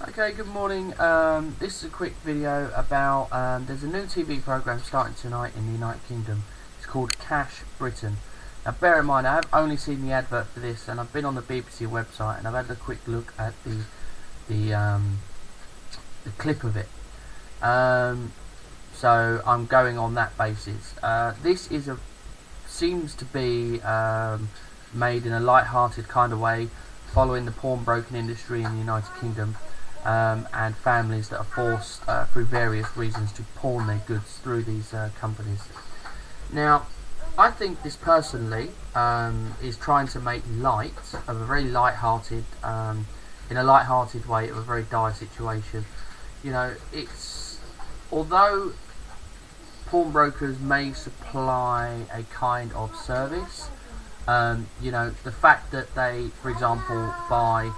Okay, good morning. This is a quick video about there's a new TV program starting tonight in the United Kingdom. It's called Cash Britain. Now bear in mind, I have only seen the advert for this, and I've been on the BBC website and I've had a quick look at the clip of it. So I'm going on that basis. This seems to be made in a light-hearted kind of way, following the pawnbroking industry in the United Kingdom. And families that are forced through various reasons to pawn their goods through these companies. Now, I think this personally is trying to make light of a very light-hearted, in a light-hearted way, of a very dire situation. You know, although pawnbrokers may supply a kind of service, you know, the fact that they, for example, buy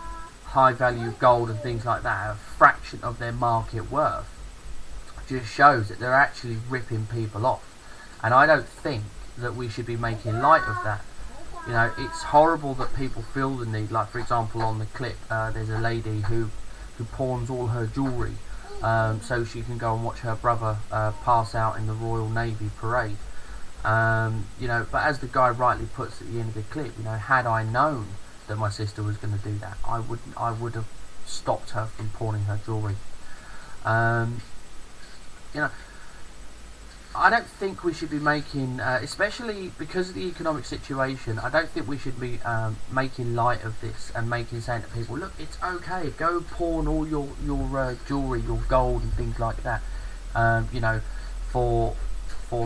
high value gold and things like that at a fraction of their market worth just shows that they're actually ripping people off, and I don't think that we should be making light of that. You know, it's horrible that people feel the need, like for example on the clip there's a lady who pawns all her jewellery so she can go and watch her brother pass out in the Royal Navy parade. You know, but as the guy rightly puts at the end of the clip, you know, had I known that my sister was going to do that, I would have stopped her from pawning her jewellery. You know, I don't think we should be making, especially because of the economic situation, I don't think we should be making light of this and saying to people, look, it's okay, go pawn all your jewellery, your gold and things like that, you know, for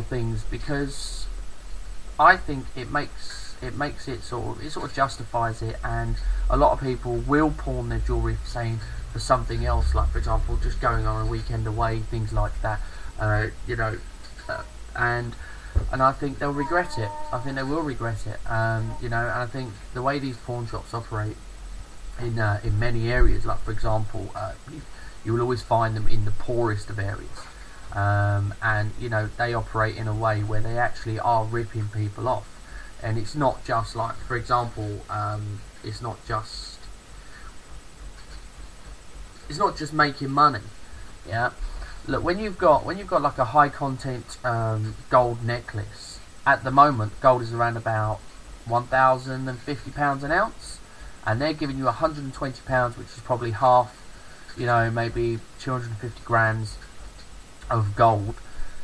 things, because I think it makes it sort of justifies it, and a lot of people will pawn their jewellery for something else, like for example just going on a weekend away, things like that. You know, and I think they'll regret it. I think they will regret it. You know, and I think the way these pawn shops operate in many areas, like for example, you will always find them in the poorest of areas, and you know, they operate in a way where they actually are ripping people off. And it's not just like, for example, it's not just making money. Yeah, look, when you've got like a high content gold necklace, at the moment gold is around about £1,050 an ounce, and they're giving you £120, which is probably half, you know, maybe 250 grams of gold.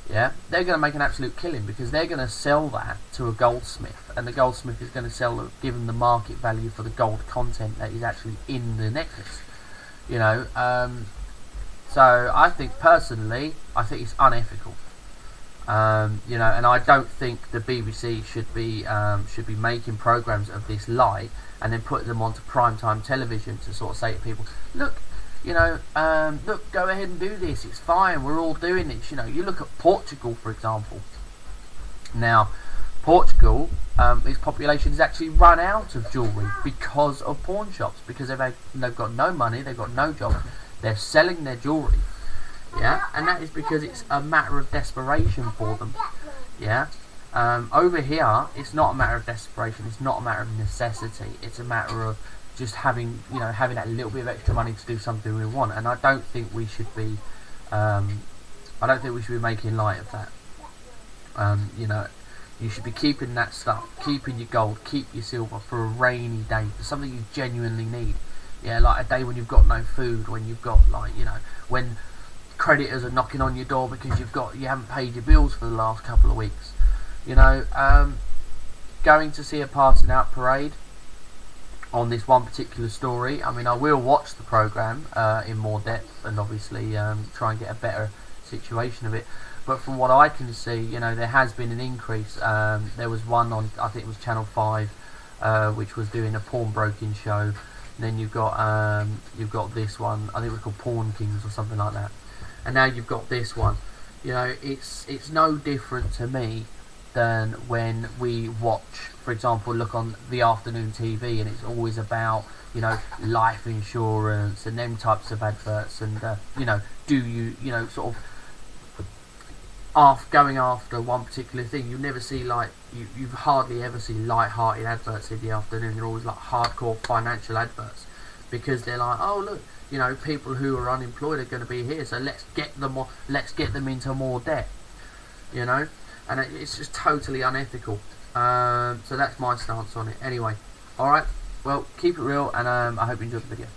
Yeah, they're going to make an absolute killing, because they're going to sell that to a goldsmith, and the goldsmith is going to give them the market value for the gold content that is actually in the necklace. You know, so I think personally, I think it's unethical. You know, and I don't think the BBC should be making programs of this lie and then put them onto primetime television to sort of say to people, look, you know, look, go ahead and do this, it's fine, we're all doing this. You know, you look at Portugal, for example. Now, Portugal, its population has actually run out of jewellery because of pawn shops, because they've got no money, they've got no job, they're selling their jewellery. Yeah, and that is because it's a matter of desperation for them. Yeah, over here, it's not a matter of desperation, it's not a matter of necessity, it's a matter of just having that little bit of extra money to do something we want. And I don't think we should be making light of that. You know, you should be keeping that stuff, keeping your gold, keep your silver for a rainy day, for something you genuinely need. Yeah, like a day when you've got no food, when you've got, like, you know, when creditors are knocking on your door because you haven't paid your bills for the last couple of weeks. You know, going to see a passing out parade on this one particular story. I mean, I will watch the programme in more depth and obviously try and get a better situation of it. But from what I can see, you know, there has been an increase. There was one on, I think it was Channel 5, which was doing a pawnbroking show. And then you've got this one, I think it was called Pawn Kings or something like that. And now you've got this one. You know, it's no different to me than when we watch, for example, look on the afternoon TV, and it's always about, you know, life insurance and them types of adverts, and you know, sort of going after one particular thing. You never see, like, you hardly ever see light-hearted adverts in the afternoon. They're always like hardcore financial adverts. because they're like, oh look, you know, people who are unemployed are going to be here, so let's get them into more debt, you know, and it's just totally unethical. So that's my stance on it. Anyway, all right, well, keep it real, and I hope you enjoyed the video.